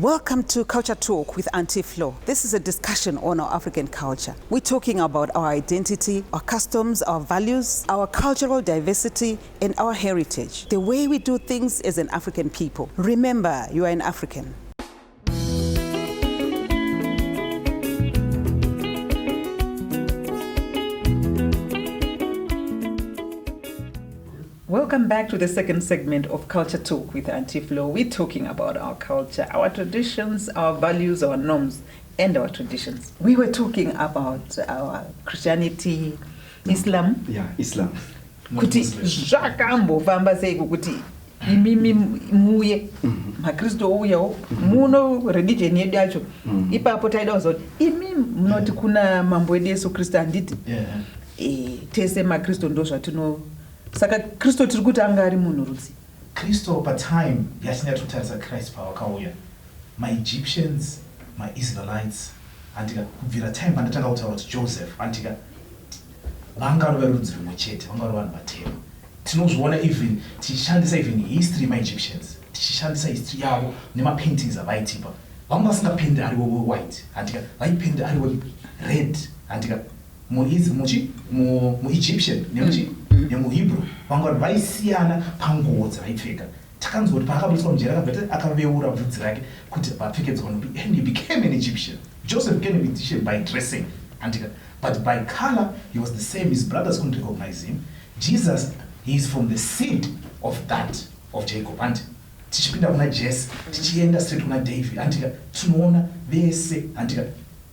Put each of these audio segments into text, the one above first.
Welcome to Culture Talk with Auntie Flo. This is a discussion on our African culture. We're talking about our identity, our customs, our values, our cultural diversity, and our heritage. The way we do things as an African people. Remember, you are an African. Welcome back to the second segment of Culture Talk with Auntie Flo. We're talking about our culture, our traditions, our values, our norms, and our traditions. We were talking about our Christianity, Islam. Yeah, Islam. Kuti zvakambo famba sei kuti imimi muye makristo uyawo muno religion yedu yacho ipapo taida kuzoti imi munoti kuna mambo edu Yesu Kristu anditi tese makristo ndo zvatino saka Kristo tiri kuti anga ari munhu rudzi. Kristo patime yatinatotarisa Christ pawakauya maEgyptians, maIsraelites, andika kubvira time pandatanga kutaura kuti Joseph andika vanga vari verudzi rumwe chete, vanga vari vanhu vatema. Tinozviona even tichishandisa even history maEgyptians, tichishandisa history yavo nemapaintings avaitipa. Vamwe vasingapendi ari white, andika vaipendi ari red, andika muEgyptian nemuHebrew vanga vaisiyana panguo dzavaipfeka. Takanzwa kuti paakaburiswa mujeri akabva akaveura bvudzi rake kuti vapfekedzwa nokuti and he became an Egyptian. Joseph became an Egyptian by dressing, but by color he was the same. His brothers couldn't recognize him. Jesus, he is from the seed of Jacob. And tichipinda kuna Jesse, tichienda straight kuna David, andika tunoona vese, andika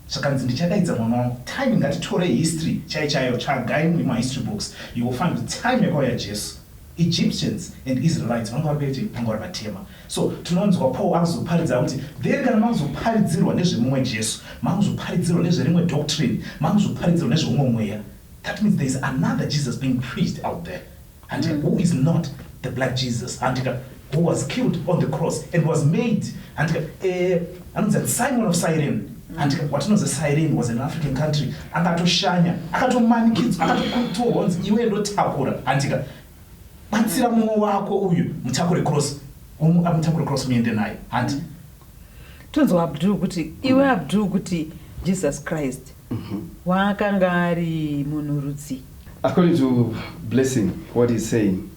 sakanzi ndichadaidza mwana wangu time ngatitore history chaichayo chagai muhistory books. You will find the time yakauya Jesu Egyptians and Israelites vanga vari vatema. So tinonzwa Paul akuzoparidza kuti there kana makuzoparidzirwa nezvemumwe Jesu, makuzoparidzirwa nezverimwe doctrine, makuzoparidzirwa nezvemumwe mweya. That means there is another Jesus being preached out there, and who is not the black Jesus, and who was killed on the cross and was made, and Simon of Cyrene. And what knows the Cyrene was an African country. Akatoshanya, akatomanikidzwa, akatokutorwa iwe ndotakura. Andika batsira mumwe wako uyu mutakure cross. Mutakure cross muende naye. And tonzwa Abdul kuti iwe Abdul kuti Jesus Christ wakanga ari munhu rudzi. According to Blessing, what he's saying,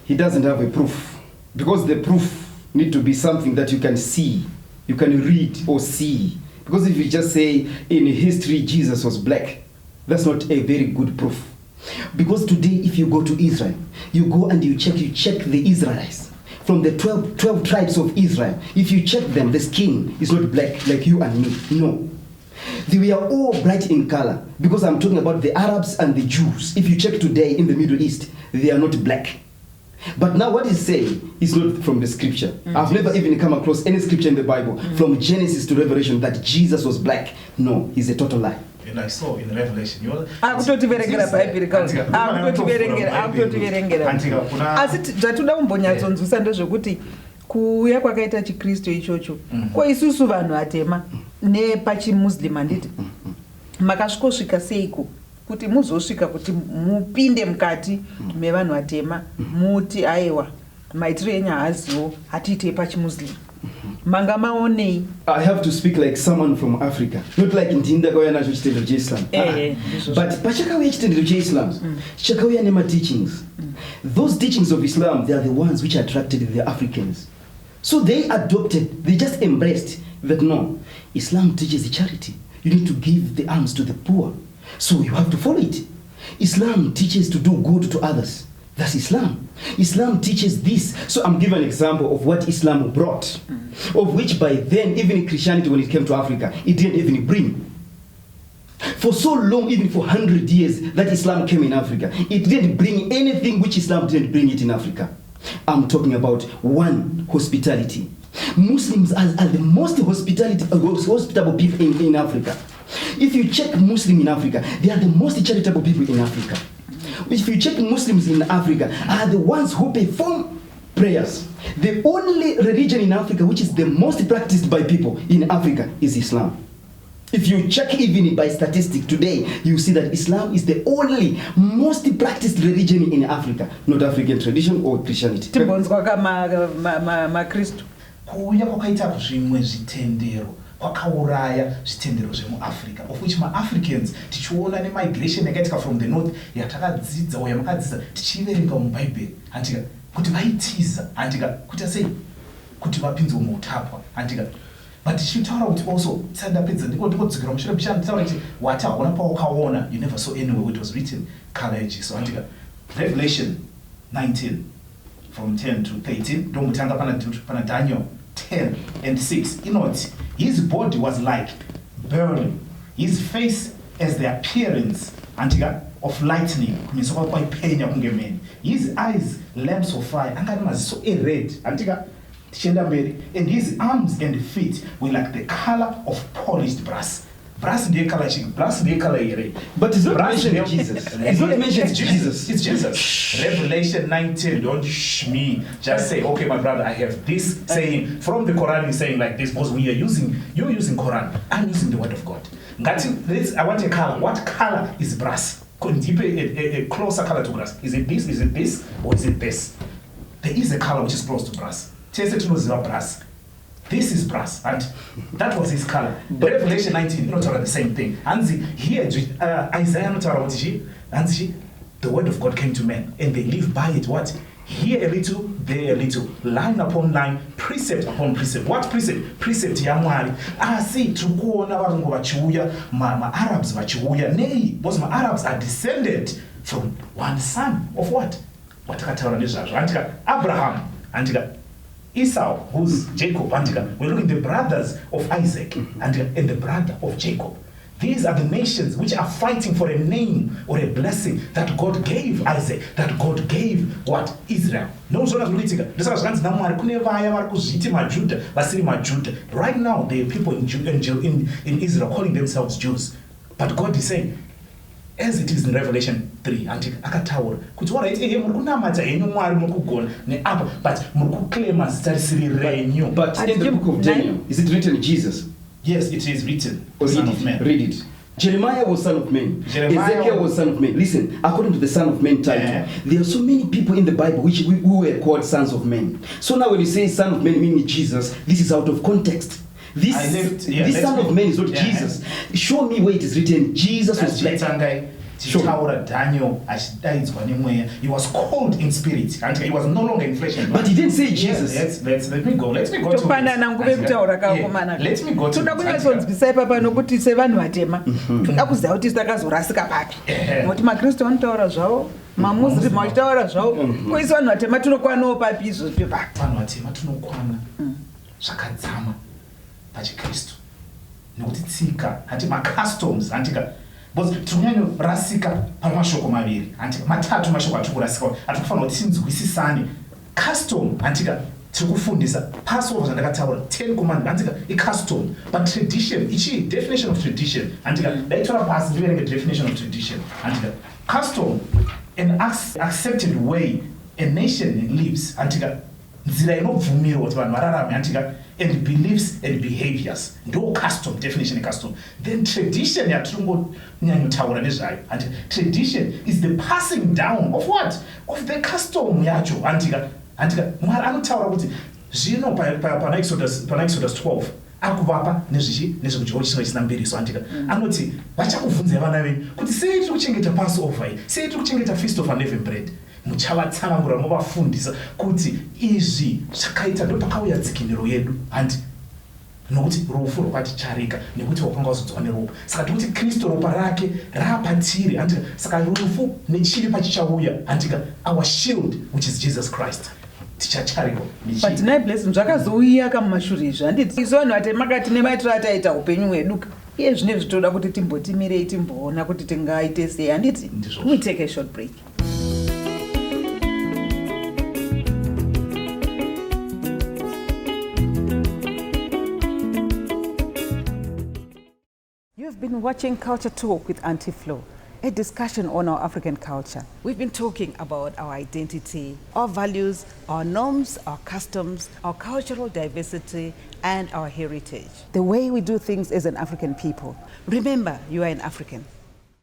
he doesn't have a proof, because the proof need to be something that you can see, you can read or see. Because if you just say in history Jesus was black, that's not a very good proof. Because today if you go to Israel, you go and you check the Israelites from the 12 tribes of Israel. If you check them, the skin is not black like you and me. No. They were all bright in color, because I'm talking about the Arabs and the Jews. If you check today in the Middle East, they are not black. But now what he's saying is not from the scripture. I've never even come across any scripture in the Bible from Genesis to Revelation that Jesus was black. No, it's a total lie. And I saw in Revelation, asi zvatoda kumbonyatsonzwisa ndezvekuti kuuya kwakaita chikristu ichocho ko isusu vanhu atema nepachimuslim handiti makasvikosvika seiko kuti muzosvika kuti mupinde mukati mevanhu atema muti aiwa maitiro enyu haaziwo hatiitei pachimuslim manga maonei. I have to speak like someone from Africa, not like ndinda kauya nazvo chitendero cheIslam. But pachakauya chitendero cheIslam chakauya nema teachings. Those teachings of Islam, they are the ones which attracted the Africans. So they adopted, they just embraced that no, Islam teaches charity. You need to give the alms to the poor. So you have to follow it. Islam teaches to do good to others. That's Islam. Islam teaches this. So I'm giving an example of what Islam brought, of which by then, even Christianity, when it came to Africa, it didn't even bring. For so long, even for 100 years, that Islam came in Africa, it didn't bring anything which Islam didn't bring it in Africa. I'm talking about one, hospitality. Muslims are the most hospitable people in Africa. If you check Muslim in Africa, they are the most charitable people in Africa. If you check Muslims in Africa, are the ones who perform prayers. The only religion in Africa which is the most practiced by people in Africa is Islam. If you check even by statistics today, you see that Islam is the only most practiced religion in Africa, not African tradition or Christianity. kuuya kwakaita zvimwe zvitendero kwakauraya zvitendero zvemuAfrica, of which maAfricans tichiona nemigration yakaitika from the north yatakadzidza uya makadzidza tichiverenga mubhaibheri handika kuti vaitiza handika kuti sei kuti vapinzwe muutapwa handika. But tichitaura kuti also tsandapedza ndikodzokera mushure bishana nditaura kuti wati hauna pawakaona you never saw anywhere where it was written color yaJesu handika. Revelation 19 from 10 to 13 ndomutanga pana Daniel 10 and 6 inoti his body was like burning, his face as the appearance handika of lightning kumeso kwaipenya kunge meni, his eyes lamps of fire anga maziso red handika tichienda mberi, and his arms and feet were like the color of polished brass. Brass ndiye color chiki, brass ndiye color ire. But it's not mentioned Jesus. It's not mentioned Jesus. It's Jesus. Revelation 19, don't shh me. Just say, okay, my brother, I have this saying from the Quran is saying like this, because you're using Quran, I'm using the word of God. I want a color. What color is brass? A closer color to brass. Is it this, or is it this? There is a color which is close to brass. Brass. This is brass, and that was his color. But Revelation 19, not the same thing. And here, Isaiah not and the word of God came to men, and they live by it. What? Here a little, there a little, line upon line, precept upon precept. What precept? Precept yamwari. See, tukuona varungu vachiuya, ma Arabs vachiuya. Nay, because my Arabs are descended from one son of what? What Abraham, and Esau, who's Jacob, and we're looking at the brothers of Isaac and the brother of Jacob. These are the nations which are fighting for a name or a blessing that God gave Isaac, that God gave what? Israel. No, right now, there are people in Israel calling themselves Jews. But God is saying, as it is in Revelation 3, akataura kuti waraiti murikunamata henyu Mwari murikugona neapa, but murikuklema zita risiri renyu. But in the book of Daniel, is it written Jesus? Yes, it is written. Son of man. Read it. Jeremiah was son of man. Ezekiel was son of man. Listen, according to the son of man title, there are so many people in the Bible who were called sons of men. So now when you say son of man meaning Jesus, this is out of context. This son of man is not Jesus. Show me where it is written Jesus was black. Daniel, he was called in spirit and he was no longer in flesh and blood. But he didn't say Jesus. Let me go to let me go to toda kunyatsodzisa ipapa nokuti sevanhu vatema toda kuziva kuti takazorasika papi, nokuti makristu vanotaura zvavo, mamuslim vachitaura zvavo, koisi vanhu vatema tinokwanawo papi izvozvi pa vanhu vatema tinokwana zvakadzama pachikristu nekuti tsika hati macustoms handika because tinonyanyorasika pamashoko maviri handika matatu mashoko atikurasika atikufanira kuti tinzwisisane. Custom handika tiri kufundisa Passover zvandakataura 10 commandments handika icustom, but tradition ichi definition of tradition handika daitora pasi ndiverenge definition of tradition handika custom, an accepted way a nation lives handika nzira inobvumirwa kuti vanhu vararame handika, and beliefs and behaviors. No custom, definition of custom. Then tradition, and tradition is the passing down of what? Of the custom yacho. Antika. Anutaura kuti zvino pa Exodus 12. Akuvapa nezvekuchicho chisina mbiriso antika. Anoti vachakubvunza vana venyu kuti sei tiri kuchengeta Passover, sei tiri kuchengeta Feast of Unleavened Bread. Muchavatsanangura muvafundisa kuti izvi zvakaita ndopakauya dzikiniro yedu handi nokuti rufu rwakatityarika nekuti wakanga wazodzwa neropa. Saka tikuti Kristu ropa rake rapatiri handika, saka rufu nechiri pachichauya handika, our shield which is Jesus Christ tichatyarikwa. But nai blessing zvakazouya kamumashure izvi handiti isu vanhu vatemakati nemaitiro ataita upenyu hwedu iye zvine zvitoda kuti timbotimirei timboona kuti tingaite sei handiti. We take a short break. You've been watching Culture Talk with Auntie Flo, a discussion on our African culture. We've been talking about our identity, our values, our norms, our customs, our cultural diversity, and our heritage. The way we do things as an African people. Remember, you are an African.